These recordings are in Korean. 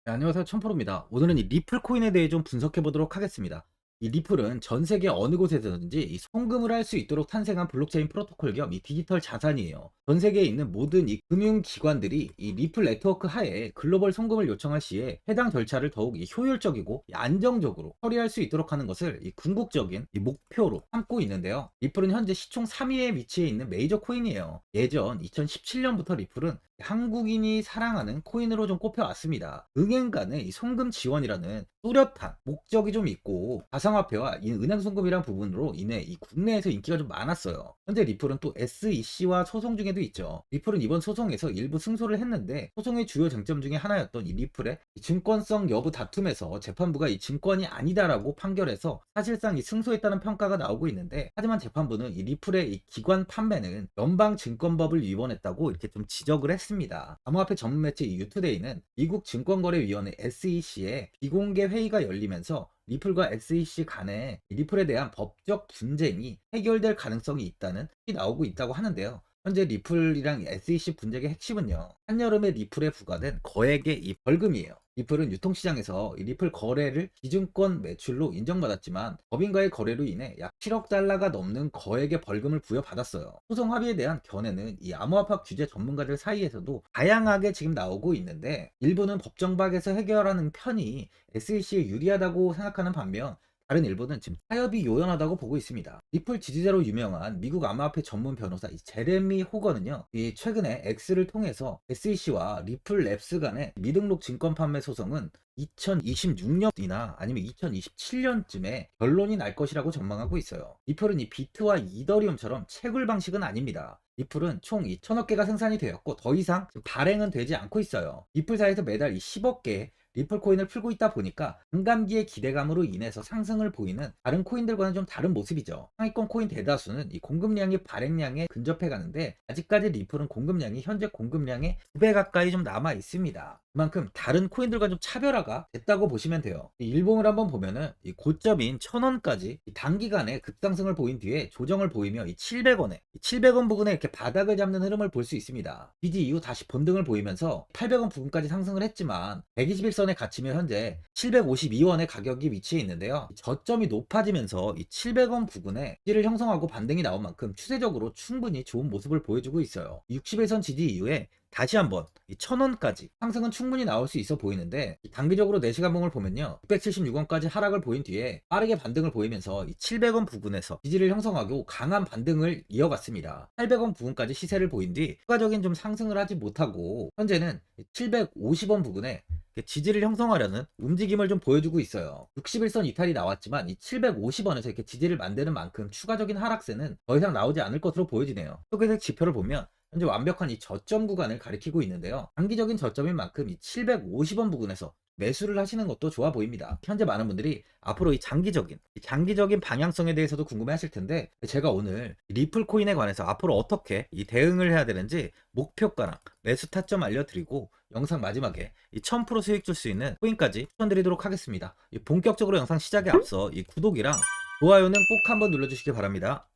네, 안녕하세요. 천프로입니다. 오늘은 이 리플 코인에 대해 좀 분석해 보도록 하겠습니다. 이 리플은 전 세계 어느 곳에서든지 이 송금을 할 수 있도록 탄생한 블록체인 프로토콜 겸 이 디지털 자산이에요. 전 세계에 있는 모든 이 금융기관들이 이 리플 네트워크 하에 글로벌 송금을 요청할 시에 해당 절차를 더욱 이 효율적이고 이 안정적으로 처리할 수 있도록 하는 것을 이 궁극적인 이 목표로 삼고 있는데요. 리플은 현재 시총 3위에 위치해 있는 메이저 코인이에요. 예전 2017년부터 리플은 한국인이 사랑하는 코인으로 좀 꼽혀왔습니다. 은행 간의 이 송금 지원이라는 뚜렷한 목적이 좀 있고 가상화폐와 이 은행 송금이란 부분으로 인해 이 국내에서 인기가 좀 많았어요. 현재 리플은 또 SEC와 소송 중에도 있죠. 리플은 이번 소송에서 일부 승소를 했는데 소송의 주요 쟁점 중에 하나였던 이 리플의 이 증권성 여부 다툼에서 재판부가 이 증권이 아니다라고 판결해서 사실상 이 승소했다는 평가가 나오고 있는데, 하지만 재판부는 이 리플의 이 기관 판매는 연방증권법을 위반했다고 이렇게 좀 지적을 했습니다. 암호화폐 전문 매체 이 유투데이는 미국 증권거래위원회 SEC에 비공개 회의가 열리면서 리플과 SEC 간에 리플에 대한 법적 분쟁이 해결될 가능성이 있다는 이 나오고 있다고 하는데요. 현재 리플이랑 SEC 분쟁의 핵심은요, 한여름에 리플에 부과된 거액의 이 벌금이에요. 리플은 유통시장에서 이 리플 거래를 기준권 매출로 인정받았지만 법인과의 거래로 인해 약 7억 달러가 넘는 거액의 벌금을 부여받았어요. 소송 합의에 대한 견해는 이 암호화폐 규제 전문가들 사이에서도 다양하게 지금 나오고 있는데, 일부는 법정박에서 해결하는 편이 SEC에 유리하다고 생각하는 반면, 다른 일부는 지금 타협이 요연하다고 보고 있습니다. 리플 지지자로 유명한 미국 암호화폐 전문 변호사 이 제레미 호거는요, 이 최근에 X를 통해서 SEC와 리플 랩스 간의 미등록 증권 판매 소송은 2026년이나 아니면 2027년쯤에 결론이 날 것이라고 전망하고 있어요. 리플은 이 비트와 이더리움처럼 채굴 방식은 아닙니다. 리플은 총 2천억 개가 생산이 되었고 더 이상 발행은 되지 않고 있어요. 리플사에서 매달 이 10억 개의 리플 코인을 풀고 있다 보니까 반감기의 기대감으로 인해서 상승을 보이는 다른 코인들과는 좀 다른 모습이죠. 상위권 코인 대다수는 이 공급량이 발행량에 근접해 가는데, 아직까지 리플은 공급량이 현재 공급량의 2배 가까이 좀 남아 있습니다. 그만큼 다른 코인들과 좀 차별화가 됐다고 보시면 돼요. 이 일봉을 한번 보면은 이 고점인 1000원까지 단기간에 급상승을 보인 뒤에 조정을 보이며 이 700원에 700원 부근에 이렇게 바닥을 잡는 흐름을 볼 수 있습니다. 지지 이후 다시 본등을 보이면서 800원 부근까지 상승을 했지만 121선에 갇히며 현재 752원의 가격이 위치해 있는데요. 저점이 높아지면서 이 700원 부근에 지지를 형성하고 반등이 나온 만큼 추세적으로 충분히 좋은 모습을 보여주고 있어요. 61선 지지 이후에 다시 한번 이 1000원까지 상승은 충분히 나올 수 있어 보이는데, 단기적으로 4시간봉을 보면요, 676원까지 하락을 보인 뒤에 빠르게 반등을 보이면서 이 700원 부근에서 지지를 형성하고 강한 반등을 이어갔습니다. 800원 부근까지 시세를 보인 뒤 추가적인 좀 상승을 하지 못하고 현재는 750원 부근에 지지를 형성하려는 움직임을 좀 보여주고 있어요. 61선 이탈이 나왔지만 이 750원에서 이렇게 지지를 만드는 만큼 추가적인 하락세는 더 이상 나오지 않을 것으로 보여지네요. 소개색 지표를 보면 현재 완벽한 이 저점 구간을 가리키고 있는데요. 단기적인 저점인 만큼 이 750원 부근에서 매수를 하시는 것도 좋아 보입니다. 현재 많은 분들이 앞으로 이 장기적인 방향성에 대해서도 궁금해 하실 텐데, 제가 오늘 리플 코인에 관해서 앞으로 어떻게 이 대응을 해야 되는지 목표가랑 매수 타점 알려드리고, 영상 마지막에 이 1000% 수익 줄 수 있는 코인까지 추천드리도록 하겠습니다. 이 본격적으로 영상 시작에 앞서 이 구독이랑 좋아요는 꼭 한번 눌러주시기 바랍니다.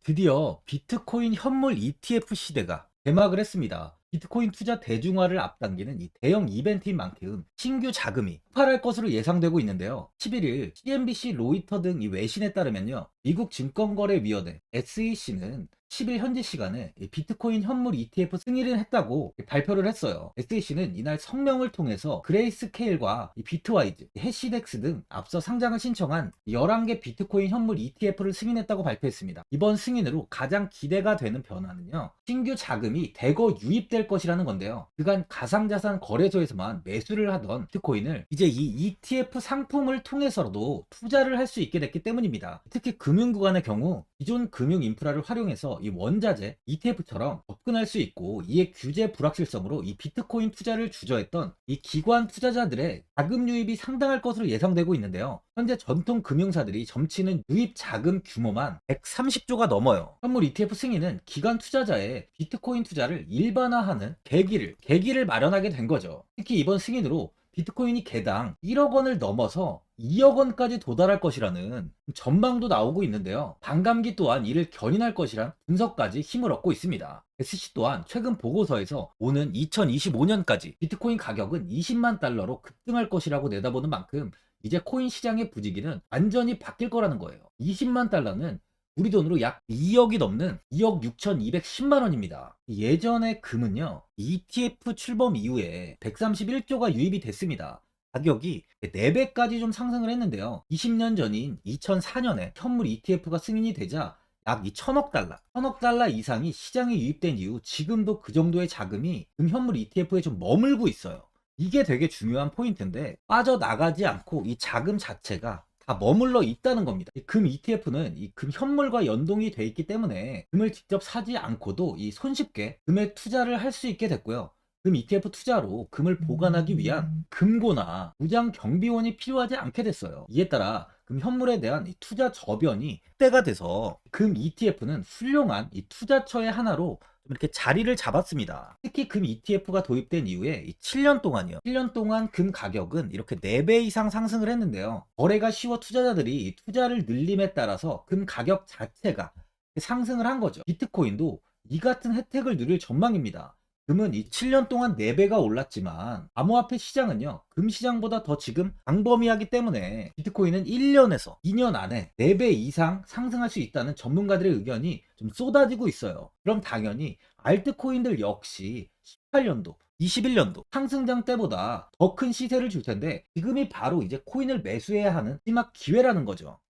드디어 비트코인 현물 ETF 시대가 개막을 했습니다. 비트코인 투자 대중화를 앞당기는 이 대형 이벤트인 만큼 신규 자금이 폭발할 것으로 예상되고 있는데요. 11일 CNBC, 로이터 등 이 외신에 따르면요, 미국 증권거래위원회 SEC는 10일 현지 시간에 비트코인 현물 ETF 승인을 했다고 발표를 했어요. SEC는 이날 성명을 통해서 그레이스케일과 비트와이즈, 해시덱스 등 앞서 상장을 신청한 11개 비트코인 현물 ETF를 승인했다고 발표했습니다. 이번 승인으로 가장 기대가 되는 변화는요, 신규 자금이 대거 유입될 것이라는 건데요. 그간 가상자산 거래소에서만 매수를 하던 비트코인을 이제 이 ETF 상품을 통해서도 투자를 할 수 있게 됐기 때문입니다. 특히 금융구간의 경우 기존 금융 인프라를 활용해서 이 원자재 ETF처럼 접근할 수 있고, 이에 규제 불확실성으로 이 비트코인 투자를 주저했던 이 기관 투자자들의 자금 유입이 상당할 것으로 예상되고 있는데요. 현재 전통 금융사들이 점치는 유입 자금 규모만 130조가 넘어요. 현물 ETF 승인은 기관 투자자의 비트코인 투자를 일반화하는 계기를 마련하게 된 거죠. 특히 이번 승인으로 비트코인이 개당 1억 원을 넘어서 2억 원까지 도달할 것이라는 전망도 나오고 있는데요. 반감기 또한 이를 견인할 것이란 분석까지 힘을 얻고 있습니다. SC 또한 최근 보고서에서 오는 2025년까지 비트코인 가격은 20만 달러로 급등할 것이라고 내다보는 만큼 이제 코인 시장의 부지기는 완전히 바뀔 거라는 거예요. 20만 달러는 우리 돈으로 약 2억이 넘는 2억 6,210만 원입니다. 예전에 금은요, ETF 출범 이후에 131조가 유입이 됐습니다. 가격이 4배까지 좀 상승을 했는데요. 20년 전인 2004년에 현물 ETF가 승인이 되자 약 1,000억 달러, 1,000억 달러 이상이 시장에 유입된 이후 지금도 그 정도의 자금이 금현물 ETF에 좀 머물고 있어요. 이게 되게 중요한 포인트인데 빠져나가지 않고 이 자금 자체가 다 머물러 있다는 겁니다. 이 금 ETF는 이 금 현물과 연동이 돼 있기 때문에 금을 직접 사지 않고도 이 손쉽게 금에 투자를 할 수 있게 됐고요. 금 ETF 투자로 금을 보관하기 위한 금고나 무장 경비원이 필요하지 않게 됐어요. 이에 따라 금 현물에 대한 이 투자 저변이 확대가 돼서 금 ETF는 훌륭한 이 투자처의 하나로 이렇게 자리를 잡았습니다. 특히 금 ETF가 도입된 이후에 7년 동안이요. 7년 동안 금 가격은 이렇게 4배 이상 상승을 했는데요. 거래가 쉬워 투자자들이 투자를 늘림에 따라서 금 가격 자체가 상승을 한 거죠. 비트코인도 이 같은 혜택을 누릴 전망입니다. 금은 이 7년 동안 4배가 올랐지만 암호화폐 시장은요, 금 시장보다 더 지금 광범위하기 때문에 비트코인은 1년에서 2년 안에 4배 이상 상승할 수 있다는 전문가들의 의견이 좀 쏟아지고 있어요. 그럼 당연히 알트코인들 역시 18년도 21년도 상승장 때보다 더 큰 시세를 줄 텐데 지금이 바로 이제 코인을 매수해야 하는 마지막 기회라는 거죠.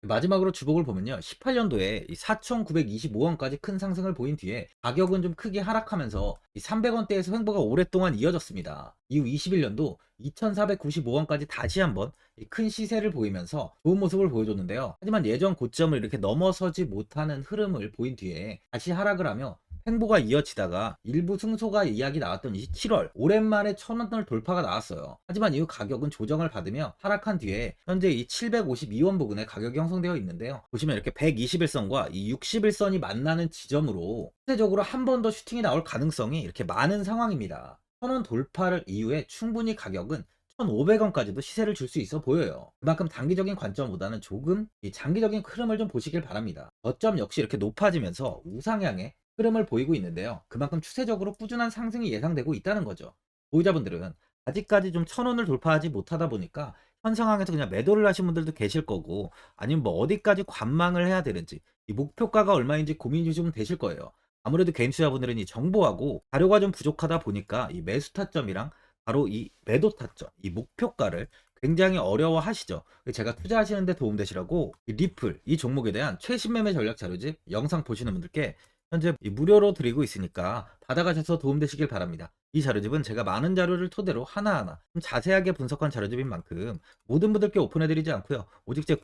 마지막으로 주봉을 보면요, 18년도에 4,925원까지 큰 상승을 보인 뒤에 가격은 좀 크게 하락하면서 300원대에서 횡보가 오랫동안 이어졌습니다. 이후 21년도 2,495원까지 다시 한번 큰 시세를 보이면서 좋은 모습을 보여줬는데요. 하지만 예전 고점을 이렇게 넘어서지 못하는 흐름을 보인 뒤에 다시 하락을 하며 횡보가 이어지다가 일부 승소가 이야기 나왔던 7월 오랜만에 1,000원을 돌파가 나왔어요. 하지만 이후 가격은 조정을 받으며 하락한 뒤에 현재 이 752원 부근에 가격이 형성되어 있는데요. 보시면 이렇게 121선과 이 61선이 만나는 지점으로 실제적으로 한 번 더 슈팅이 나올 가능성이 이렇게 많은 상황입니다. 1,000원 돌파를 이후에 충분히 가격은 1,500원까지도 시세를 줄 수 있어 보여요. 그만큼 단기적인 관점보다는 조금 이 장기적인 흐름을 좀 보시길 바랍니다. 저점 역시 이렇게 높아지면서 우상향의 흐름을 보이고 있는데요. 그만큼 추세적으로 꾸준한 상승이 예상되고 있다는 거죠. 보유자분들은 아직까지 좀 1,000원을 돌파하지 못하다 보니까 현 상황에서 그냥 매도를 하신 분들도 계실 거고, 아니면 뭐 어디까지 관망을 해야 되는지, 이 목표가가 얼마인지 고민이 좀 되실 거예요. 아무래도 개인 투자분들은 이 정보하고 자료가 좀 부족하다 보니까 이 매수 타점이랑 바로 이 매도 타점, 이 목표가를 굉장히 어려워 하시죠. 제가 투자하시는데 도움되시라고 이 리플, 이 종목에 대한 최신 매매 전략 자료집 영상 보시는 분들께 현재 무료로 드리고 있으니까 받아가셔서 도움되시길 바랍니다. 이 자료집은 제가 많은 자료를 토대로 하나하나 좀 자세하게 분석한 자료집인 만큼 모든 분들께 오픈해드리지 않고요. 오직 제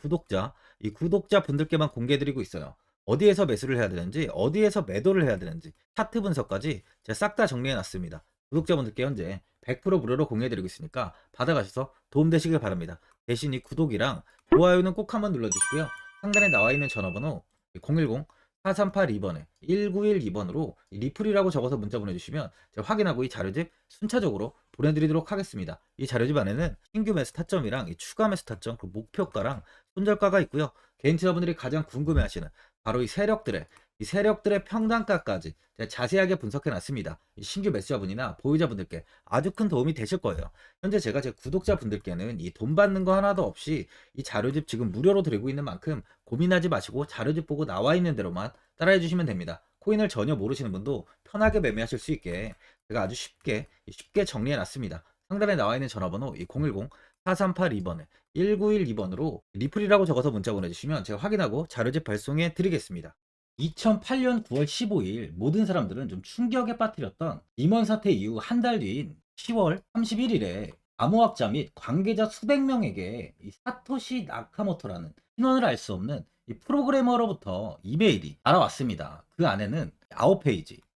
이 구독자 분들께만 공개해드리고 있어요. 어디에서 매수를 해야 되는지, 어디에서 매도를 해야 되는지, 차트 분석까지 제가 싹 다 정리해놨습니다. 구독자분들께 현재 100% 무료로 공유해드리고 있으니까 받아가셔서 도움되시길 바랍니다. 대신 이 구독이랑 좋아요는 꼭 한번 눌러주시고요. 상단에 나와있는 전화번호 010 4382번에 1912번으로 리플이라고 적어서 문자 보내주시면 제가 확인하고 이 자료집 순차적으로 보내드리도록 하겠습니다. 이 자료집 안에는 신규 매수 타점이랑 이 추가 매수 타점, 그 목표가랑 손절가가 있고요. 개인 투자분들이 가장 궁금해하시는 바로 이 세력들의 평단가까지 제가 자세하게 분석해 놨습니다. 신규 매수자분이나 보유자분들께 아주 큰 도움이 되실 거예요. 현재 제가 제 구독자분들께는 이 돈 받는 거 하나도 없이 이 자료집 지금 무료로 드리고 있는 만큼 고민하지 마시고 자료집 보고 나와 있는 대로만 따라해 주시면 됩니다. 코인을 전혀 모르시는 분도 편하게 매매하실 수 있게 제가 아주 쉽게 정리해 놨습니다. 상단에 나와 있는 전화번호 010 4382번에 1912번으로 리플이라고 적어서 문자 보내주시면 제가 확인하고 자료집 발송해 드리겠습니다. 2008년 9월 15일 모든 사람들은 좀 충격에 빠뜨렸던 임원 사태 이후 한 달 뒤인 10월 31일에 암호학자 및 관계자 수백 명에게 이 사토시 나카모토라는 신원을 알 수 없는 이 프로그래머로부터 이메일이 날아왔습니다. 그 안에는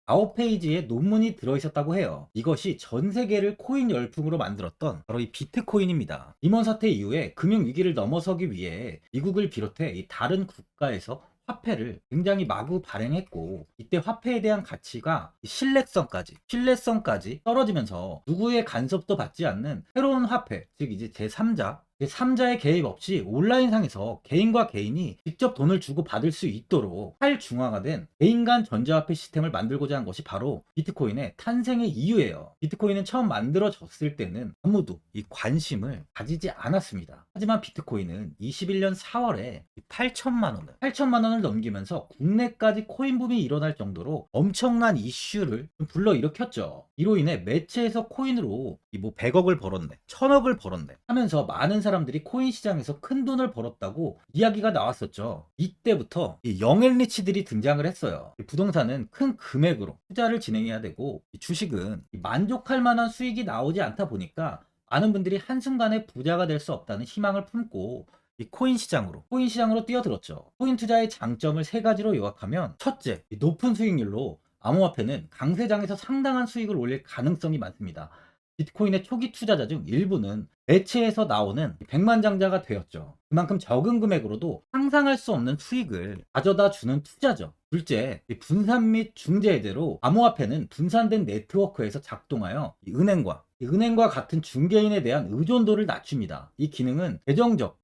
9페이지의 논문이 들어있었다고 해요. 이것이 전 세계를 코인 열풍으로 만들었던 바로 이 비트코인입니다. 임원 사태 이후에 금융위기를 넘어서기 위해 미국을 비롯해 이 다른 국가에서 화폐를 굉장히 마구 발행했고, 이때 화폐에 대한 가치가 신뢰성까지 떨어지면서 누구의 간섭도 받지 않는 새로운 화폐, 즉 이제 제3자의 개입 없이 온라인상에서 개인과 개인이 직접 돈을 주고 받을 수 있도록 탈중앙화된 개인 간 전자화폐 시스템을 만들고자 한 것이 바로 비트코인의 탄생의 이유예요. 비트코인은 처음 만들어졌을 때는 아무도 이 관심을 가지지 않았습니다. 하지만 비트코인은 21년 4월에 8천만 원을 넘기면서 국내까지 코인 붐이 일어날 정도로 엄청난 이슈를 불러일으켰죠. 이로 인해 매체에서 코인으로 100억을 벌었네, 1000억을 벌었네 하면서 많은 사람들이 코인 시장에서 큰 돈을 벌었다고 이야기가 나왔었죠. 이때부터 이 영앤리치들이 등장을 했어요. 부동산은 큰 금액으로 투자를 진행해야 되고, 주식은 만족할 만한 수익이 나오지 않다 보니까 많은 분들이 한순간에 부자가 될 수 없다는 희망을 품고 이 코인 시장으로 뛰어들었죠. 코인 투자의 장점을 세 가지로 요약하면, 첫째, 높은 수익률로 암호화폐는 강세장에서 상당한 수익을 올릴 가능성이 많습니다. 비트코인의 초기 투자자 중 일부는 매체에서 나오는 백만장자가 되었죠. 그만큼 적은 금액으로도 상상할 수 없는 수익을 가져다 주는 투자죠. 둘째, 분산 및 중재제로 암호화폐는 분산된 네트워크에서 작동하여 은행과 같은 중개인에 대한 의존도를 낮춥니다. 이 기능은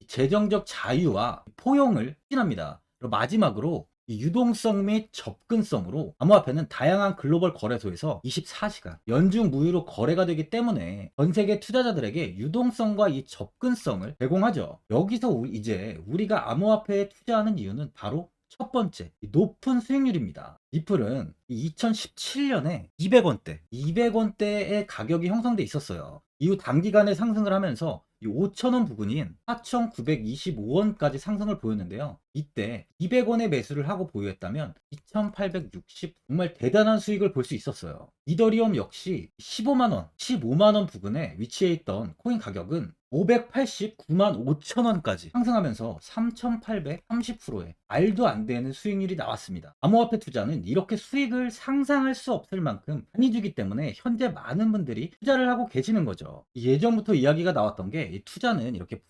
재정적 자유와 포용을 추진합니다. 그리고 마지막으로 이 유동성 및 접근성으로 암호화폐는 다양한 글로벌 거래소에서 24시간 연중 무휴로 거래가 되기 때문에 전 세계 투자자들에게 유동성과 이 접근성을 제공하죠. 여기서 이제 우리가 암호화폐에 투자하는 이유는 바로 첫 번째, 높은 수익률입니다. 리플은 2017년에 200원대의 가격이 형성돼 있었어요. 이후 단기간에 상승을 하면서 5,000원 부근인 4,925원까지 상승을 보였는데요. 이때 200원의 매수를 하고 보유했다면 2,860, 정말 대단한 수익을 볼 수 있었어요. 이더리움 역시 15만원 부근에 위치해 있던 코인 가격은 589만 5천원까지 상승하면서 3,830%의 말도 안 되는 수익률이 나왔습니다. 암호화폐 투자는 이렇게 수익을 상상할 수 없을 만큼 많이 주기 때문에 현재 많은 분들이 투자를 하고 계시는 거죠. 예전부터 이야기가 나왔던 게, 이 투자는 이렇게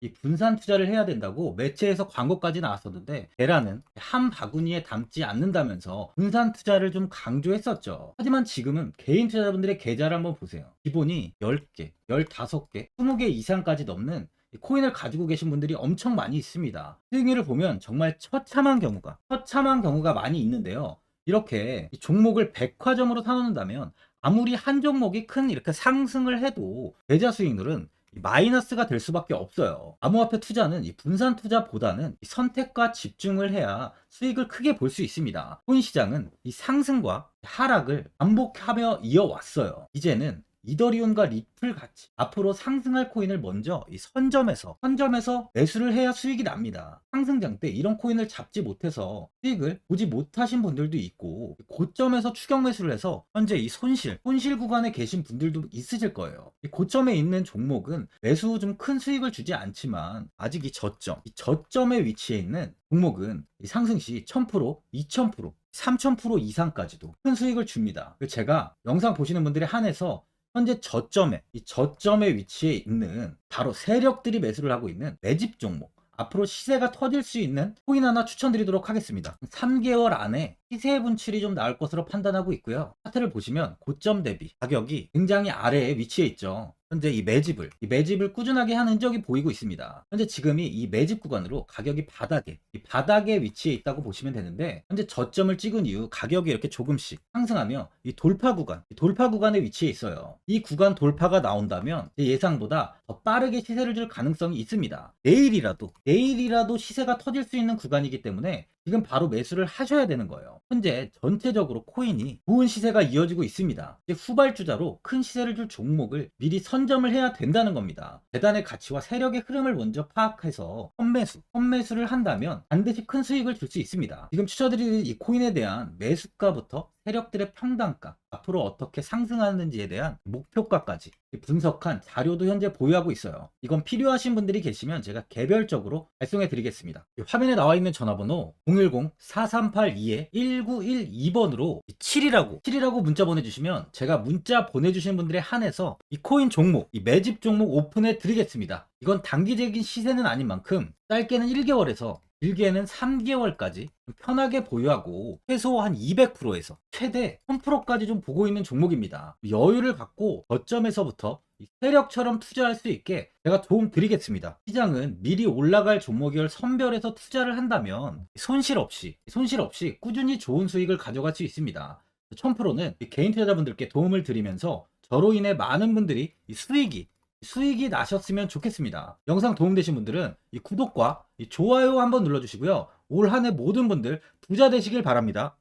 이 분산 투자를 해야 된다고 매체에서 광고까지 나왔었는데, 계란은 한 바구니에 담지 않는다면서 분산 투자를 좀 강조했었죠. 하지만 지금은 개인 투자자분들의 계좌를 한번 보세요. 기본이 10개, 15개, 20개 이상까지 넘는 코인을 가지고 계신 분들이 엄청 많이 있습니다. 수익률을 보면 정말 처참한 경우가 많이 있는데요. 이렇게 종목을 백화점으로 사놓는다면 아무리 한 종목이 큰 이렇게 상승을 해도 계좌 수익률은 마이너스가 될 수밖에 없어요. 암호화폐 투자는 이 분산 투자보다는 선택과 집중을 해야 수익을 크게 볼 수 있습니다. 코인 시장은 이 상승과 하락을 반복하며 이어왔어요. 이제는 이더리움과 리플 같이 앞으로 상승할 코인을 먼저 이 선점에서 매수를 해야 수익이 납니다. 상승장 때 이런 코인을 잡지 못해서 수익을 보지 못하신 분들도 있고, 고점에서 추격 매수를 해서 현재 이 손실 구간에 계신 분들도 있으실 거예요. 이 고점에 있는 종목은 매수 후 좀 큰 수익을 주지 않지만, 아직 이 저점에 위치해 있는 종목은 이 상승 시 1000%, 2000%, 3000% 이상까지도 큰 수익을 줍니다. 제가 영상 보시는 분들에 한해서 현재 저점에 위치해 있는 바로 세력들이 매수를 하고 있는 매집 종목, 앞으로 시세가 터질 수 있는 코인 하나 추천드리도록 하겠습니다. 3개월 안에 시세 분출이 좀 나올 것으로 판단하고 있고요. 차트를 보시면 고점 대비 가격이 굉장히 아래에 위치해 있죠. 현재 이 매집을 꾸준하게 한 흔적이 보이고 있습니다. 현재 지금이 이 매집 구간으로 가격이 바닥에 위치해 있다고 보시면 되는데, 현재 저점을 찍은 이후 가격이 이렇게 조금씩 상승하며 이 돌파 구간에 위치해 있어요. 이 구간 돌파가 나온다면 제 예상보다 더 빠르게 시세를 줄 가능성이 있습니다. 내일이라도 시세가 터질 수 있는 구간이기 때문에 지금 바로 매수를 하셔야 되는 거예요. 현재 전체적으로 코인이 좋은 시세가 이어지고 있습니다. 이제 후발주자로 큰 시세를 줄 종목을 미리 선점을 해야 된다는 겁니다. 재단의 가치와 세력의 흐름을 먼저 파악해서 선매수를 한다면 반드시 큰 수익을 줄 수 있습니다. 지금 추천드리는 이 코인에 대한 매수가부터 세력들의 평단가, 앞으로 어떻게 상승하는지에 대한 목표가까지 분석한 자료도 현재 보유하고 있어요. 이건 필요하신 분들이 계시면 제가 개별적으로 발송해 드리겠습니다. 화면에 나와 있는 전화번호 010-4382-1912번으로 7이라고 문자 보내주시면 제가 문자 보내주신 분들에 한해서 이 코인 종목, 이 매집 종목 오픈해 드리겠습니다. 이건 단기적인 시세는 아닌 만큼 짧게는 1개월에서 길게는 3개월까지 편하게 보유하고 최소 한 200%에서 최대 1000%까지 좀 보고 있는 종목입니다. 여유를 갖고 저점에서부터 세력처럼 투자할 수 있게 제가 도움 드리겠습니다. 시장은 미리 올라갈 종목을 선별해서 투자를 한다면 손실 없이 꾸준히 좋은 수익을 가져갈 수 있습니다. 1000%는 개인 투자자분들께 도움을 드리면서 저로 인해 많은 분들이 수익이 나셨으면 좋겠습니다. 영상 도움되신 분들은 이 구독과 이 좋아요 한번 눌러주시고요. 올 한 해 모든 분들 부자 되시길 바랍니다.